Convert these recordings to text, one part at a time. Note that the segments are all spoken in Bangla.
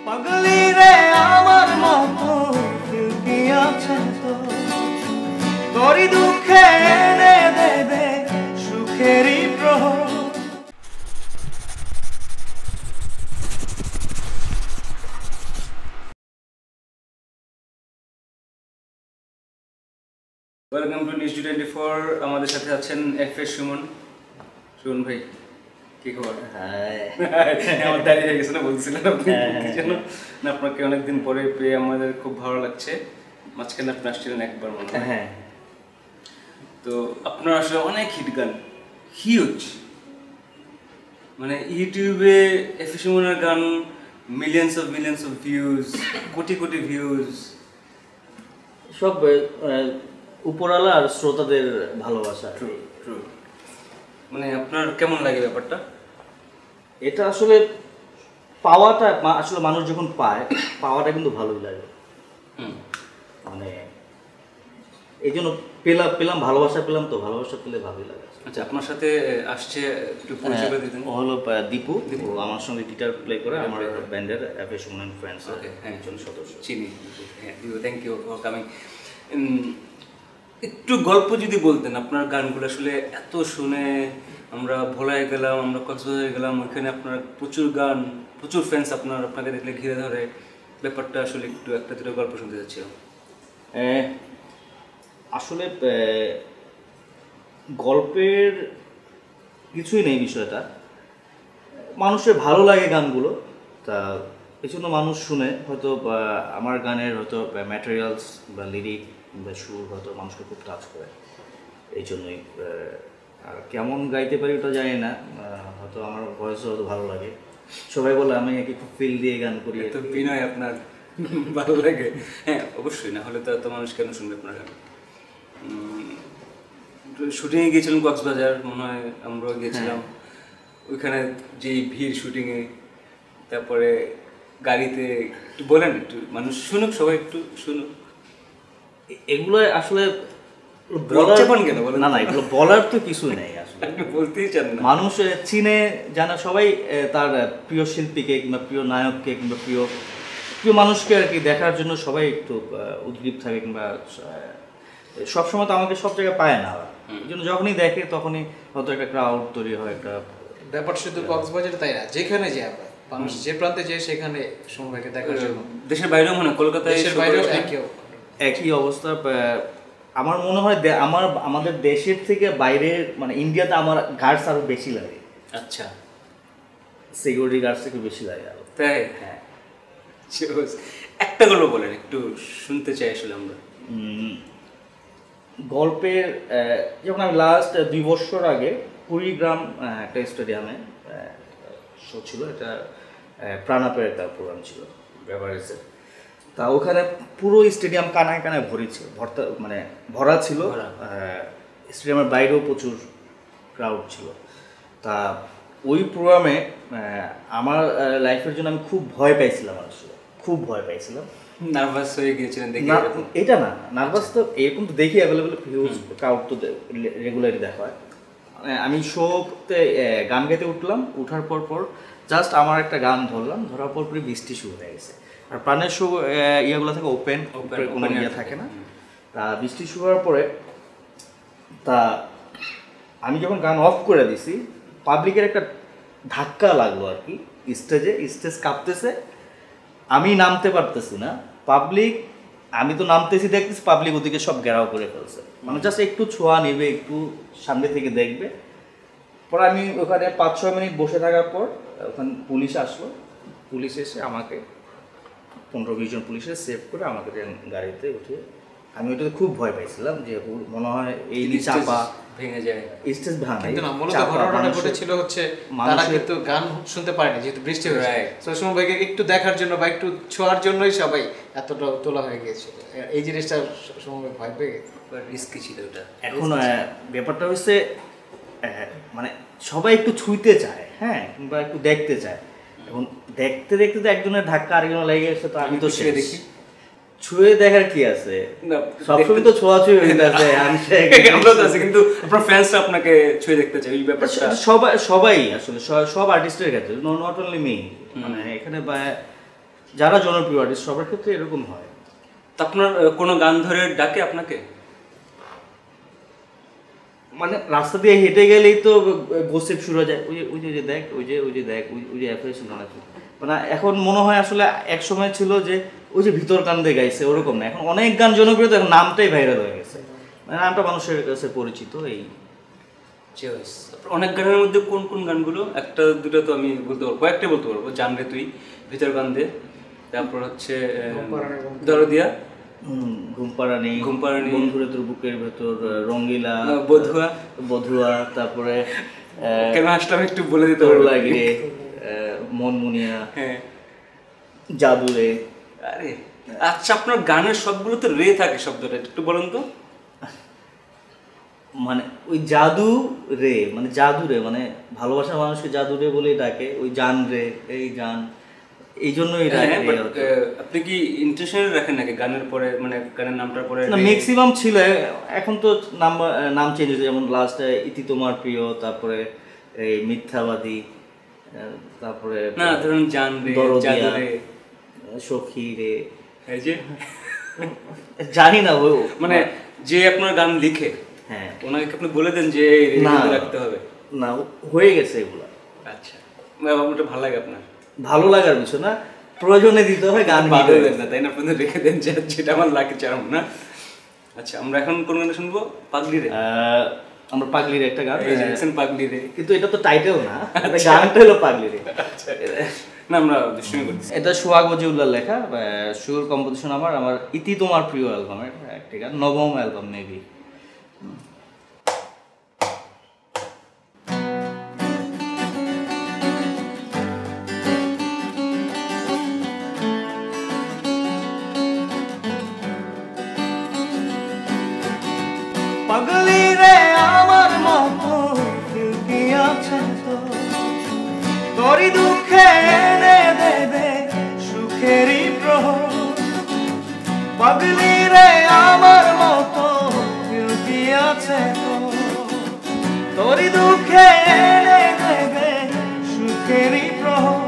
পাগলি রে আমার মতো কি আছে তো তোরই দুঃখে এনে দেবে সুখেরই প্রহর। Welcome to news 24। আমাদের সাথে আছেন এফএস সুমন। সুমন ভাই কি খবর? আমার দাঁড়িয়ে গেছে না, বলছিলেন আপনি কি যেন না, আপনাকে অনেকদিন পরে পেয়ে আমাদের খুব ভালো লাগছে। মাঝখানে আপনি আসছিলেন একবার মনে হয়। হ্যাঁ, তো আপনার আসলে অনেক হিট গান, হিউজ, মানে ইউটিউবে এফএস সুমনের গান millions of views, crore crore views. সব উপরওয়ালা আর শ্রোতাদের ভালোবাসা। True true. মানে আপনার কেমন লাগে ব্যাপারটা? এটা আসলে পাওয়াটা আসলে মানুষ যখন পায়, পাওয়াটা কিন্তু ভালোই লাগে। মানে এই জন্য পেলাম ভালোবাসা পেলাম, তো ভালোবাসা পেলে ভালোই লাগে। আচ্ছা, আপনার সাথে আসছে একটু পরিচয় করে দিতেন। ও হলো দীপু, আমার সঙ্গে গিটার প্লে করে, আমার ব্যান্ডের এফএস সুমন ফ্রেন্ডস একজন সদস্য। চিনি। হ্যাঁ, থ্যাংক ইউ ফর কামিং। একটু গল্প যদি বলতেন, আপনার গানগুলো আসলে এত শুনে আমরা ভোলায় গেলাম, আমরা কক্সবাজারে গেলাম, ওইখানে আপনার প্রচুর গান, প্রচুর ফ্যান্স আপনাকে দেখলে ঘিরে ধরে। ব্যাপারটা আসলে একটু একটা দুটো গল্প শুনতে চাচ্ছিলাম। আসলে গল্পের কিছুই নেই, বিষয়টা মানুষের ভালো লাগে গানগুলো, তা এই জন্য মানুষ শুনে। হয়তো আমার গানের হয়তো ম্যাটেরিয়ালস বা লিরিক বা সুর হয়তো মানুষকে খুব টাচ করে, এই জন্যই। আর কেমন গাইতে পারি ওটা জানি না, হয়তো আমার ভয়েসও হয়তো ভালো লাগে। সবাই বলে আমি খুব ফিল দিয়ে গান করি। তো বিনয় আপনার ভালো লাগে? হ্যাঁ, অবশ্যই, না হলে তো এত মানুষ কেন শুনবে আপনার গান। শুটিংয়ে গিয়েছিলাম কক্সবাজার, মনে হয় আমরাও গিয়েছিলাম। ওইখানে যেই ভিড় শুটিংয়ে, তারপরে গাড়িতে, একটু বলেন, একটু মানুষ শুনুক, সবাই একটু শুনুক। এগুলো আসলে না, এগুলো বলার তো কিছু নেই আসলে। বলতেই চান না। মানুষ চিনে জানা সবাই তার প্রিয় শিল্পীকে কিংবা প্রিয় নায়ককে কিংবা প্রিয় মানুষকে আর কি দেখার জন্য সবাই একটু উদ্গ্রীব থাকে, কিংবা সবসময় তো আমাকে সব জায়গায় পায় না। এই জন্য যখনই দেখে তখনই হয়তো একটা ক্রাউড তৈরি হয়। একটা ব্যাপার শুধু কক্সবাজারে তাই না, যেখানে যে আমরা মানুষ যে প্রান্তে যায় সেখানে সময়কে দেখার জন্য। দেশের বাইরেও মনে হয়, কলকাতায় দেশের বাইরেও একই অবস্থা। আমার মনে হয় আমাদের দেশের থেকে বাইরে, মানে ইন্ডিয়াতে আমার গার্ডস আরো বেশি লাগে। আচ্ছা, সিকিউরিটি গার্ডস একটু বেশি লাগে আরো। তাই? হ্যাঁ, একটা গল্প বলেন, একটু শুনতে চাই আসলে আমরা। গল্পের যখন আমি লাস্ট 2 বছর আগে কুড়িগ্রাম একটা স্টেডিয়ামে শো ছিল, এটা প্রাণাপের একটা প্রোগ্রাম ছিল বেভারেজের। তা ওখানে পুরো স্টেডিয়াম কানায় কানায় ভরা ছিল। স্টেডিয়ামের বাইরেও প্রচুর ক্রাউড ছিল। তা ওই প্রোগ্রামে আমার লাইফের জন্য আমি খুব ভয় পাইছিলাম, আসলে খুব ভয় পাইছিলাম। নার্ভাস হয়ে গিয়েছিলেন দেখে? এটা না, নার্ভাস তো এরকম তো দেখি অ্যাভেলেবেল হিউজ ক্রাউড তো রেগুলারই দেখা হয়। আমি শোতে গান গাইতে উঠলাম, উঠার পর জাস্ট আমার একটা গান ধরার পর বৃষ্টি শুরু হয়ে গেছে। আর প্রাণের শো ইয়েগুলো থাকে ওপেন, কোনো ইয়ে থাকে না। তা বৃষ্টি শুরু হওয়ার পরে তা আমি যখন গান অফ করে দিছি, পাবলিকের একটা ধাক্কা লাগলো আর কি। স্টেজ কাঁপতেছে, আমি নামতে পারতেছি না। আমি তো নামতেছি, দেখতেছি পাবলিক ওদিকে সব ঘেরাও করে ফেলছে, মানে জাস্ট একটু ছোঁয়া নেবে, একটু সামনে থেকে দেখবে। পরে আমি ওখানে 5-6 মিনিট বসে থাকার পর ওখানে পুলিশ আসলো। পুলিশ এসে আমাকে 15-20 জন পুলিশে সেভ করে আমাকে গাড়িতে উঠিয়ে, আমি ওইটাতে খুব ভয় পাইছিলাম যে মনে হয় এই চাপা ভেঙে যায়, স্টেজ ভাঙে। কিন্তু না, মূলত ঘটনাটা ঘটেছিল হচ্ছে তারা কিন্তু গান শুনতে পারেনি, যেহেতু বৃষ্টি হয়েছে। তো সময় ভাইকে একটু দেখার জন্য বা একটু ছোঁয়ার জন্যই সবাই এতটা তোলা হয়ে গিয়েছিল। এই জিনিসটা সময় ভয় পেয়ে গেছে, রিস্কি ছিল ওটা। এখন ব্যাপারটা হচ্ছে মানে সবাই একটু ছুঁইতে চায়, হ্যাঁ, কিংবা একটু দেখতে চায়। এখন দেখতে দেখতে তো একজনের ধাক্কা আরেকজনের লেগে গেছে, তো আমি তো সে দেখি ছুঁয়ে দেখার কি আছে, সবসময় তো ছোঁয়াছুঁই হয়ে গেছে। কিন্তু আপনার ফ্যান্সরা আপনাকে ছুঁয়ে দেখতে চায়, এই ব্যাপারটা সবাই আসলে সব আর্টিস্টের ক্ষেত্রে, নট অনলি মি। মানে এখানে যারা জনপ্রিয় আর্টিস্ট সবার ক্ষেত্রে এরকম হয়। তা আপনার কোনো গান ধরে ডাকে আপনাকে? মানে রাস্তা দিয়ে হেঁটে গেলেই তো গোসিপ শুরু হয়ে যায়, ওই যে দেখ, ওই যে দেখ, ওই যে এফএস মানে এখন মনে হয় আসলে এক সময় ছিল যে ওই যে ভিতর কান্দে গাইছে ওরকম না, এখন অনেক গান জনপ্রিয়, এখন নামটাই ভাইরাল হয়ে গেছে, মানে নামটা মানুষের কাছে পরিচিত। এই অনেক গানের মধ্যে কোন কোন গানগুলো, একটা দুটো তো আমি বলতে পারবো, কয়েকটা বলতে পারবো। জান রে তুই, ভিতর কান্দে, তারপর হচ্ছে দরদিয়া, ঘুমপাড়ানি, বন্ধুরে তোর বুকের ভেতর, রঙ্গিলা, বধুয়া, তারপরে কেন আসলাম একটু বলে দিতে লাগে, মনমুনিয়া, জাদুরে। আরে আচ্ছা, আপনার গানের সবগুলো তো রে থাকে শব্দটা, একটু বলুন তো। মানে ওই জাদু রে, মানে জাদু রে, মানে ভালোবাসার মানুষকে জাদু রে বলেই ডাকে, ওই জান রে, এই গান, এই জন্যই ডাকে। আপনি কি ইন্টেনশনাল রাখেন নাকি গানের পরে, মানে গানের নামটার পরে? না, ম্যাক্সিমাম ছিল, এখন তো নাম চেঞ্জ হয়েছে, যেমন লাস্টে ইতি তোমার প্রিয়, তারপরে এই মিথ্যাবাদী, তারপরে না ধরুন জান রে, জাদু রে, সখী রে, এই যে জানি না মানে যে আপনার গান লিখে, হ্যাঁ ওনাকে আপনি বলে দেন যে রাখতে হবে? না, হয়ে গেছে এগুলা। আচ্ছা, ওটা ভালো লাগে আপনার? ভালো লাগার বিষয় না, প্রয়োজনে দিতে হবে, গান বাদ দেন না, তাই না? আপনি রেখে দেন যেটা আমার লাগে চারণ না। আচ্ছা, আমরা এখন কোন গানটা শুনবো? পাগলি রে। আমরা পাগলির একটা গান, পাগলি রে, কিন্তু এটা তো টাইটেল না, গানটা হলো পাগলি রে। না, আমরা দুষ্টুমি করছি। এটা সোহাগ ওজিউল্লাহর লেখা, সুর কম্পোজিশন আমার ইতি তোমার প্রিয় অ্যালবামের একটা গান, নবম অ্যালবাম মেবি। পাগলি রে আমার মতো কেউ কি আছে তো, তোরই দুঃখে এনে দেবে সুখেরই প্রহর। পাগলি রে আমার মতো কেউ কি আছে তো, তোরই দুঃখে এনে দেবে সুখেরই প্রহর।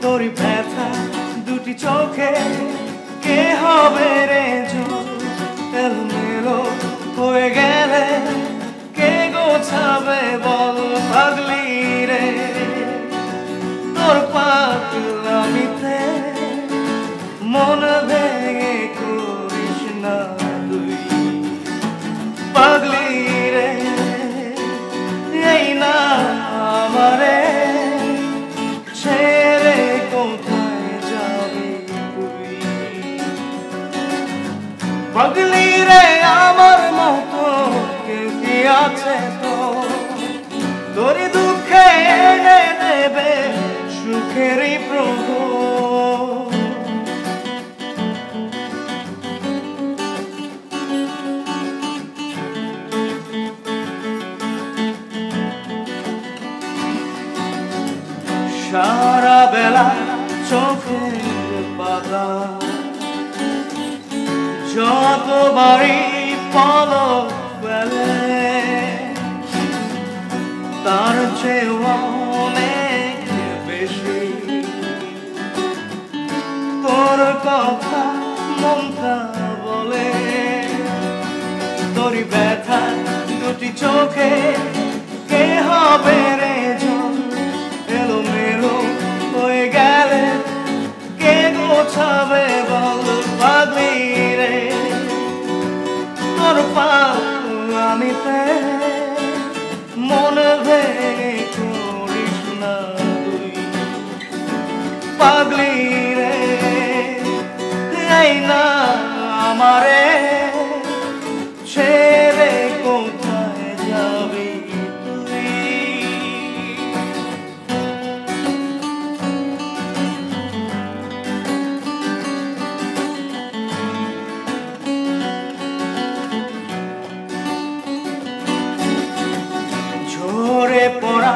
তোরই ব্যথা দুটি চোখে কে হবে রে জল, এলোমেলো হয়ে গেলে কে গোছাবে বল। পাগলি রে তোর পাগলামিতে মন ভেঙে করিস না তুই। পাগলি রে এই না আমারে ছেড়ে কোথায় যাবি তুই। পাগলি রে আমার মতো কেউ কি আছে তো, তোরই দুঃখে এনে দেবে সুখেরই প্রভু। সারা বেলা চোখের পাতা যতবারই পলক ফেলে, তার চেয়ে অনেক বেশি তোর কথা মনটা বলে। তোরই ব্যথা দুটি চোখে কে হবে রে জল, এলোমেলো হয়ে গেলে কে গোছাবে বল। পাগলি রে তোর পাগলামিতে মন ভেঙে করিস না তুই। পাগলি রে এই না আমারে ছেড়ে কোথায় যাবি তুই। ঝরে পড়া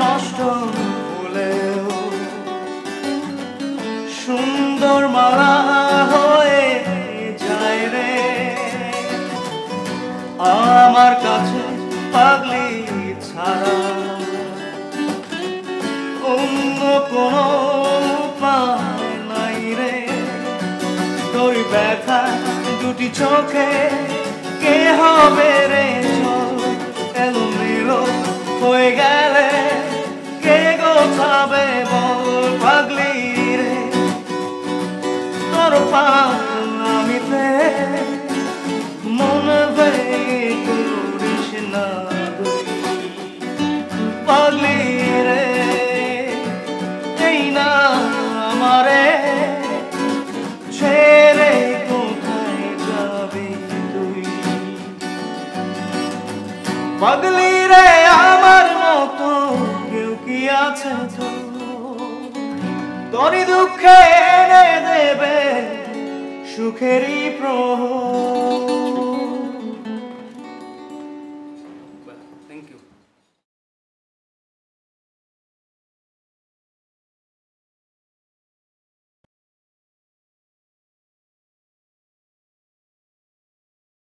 নষ্ট হলেও সুন্দর মালা হয়ে যায় রে আমার কাছে। পাগলি ছাড়া অন্য কোনো উপায় নাই চোখে কে হবে রে চল এলোমেলো হয়ে গেলে কে গোছাবে বল পাগলি রে তোর পাগলামিতে মন ভেঙে করিস না তুই পাগলি রে এই না আমারে ছেড়ে কোথায় যাবি তুই পাগলি রে আমার মতো কেউ কি আছে তো তোরই দুঃখে এনে দেবে সুখেরই প্রহর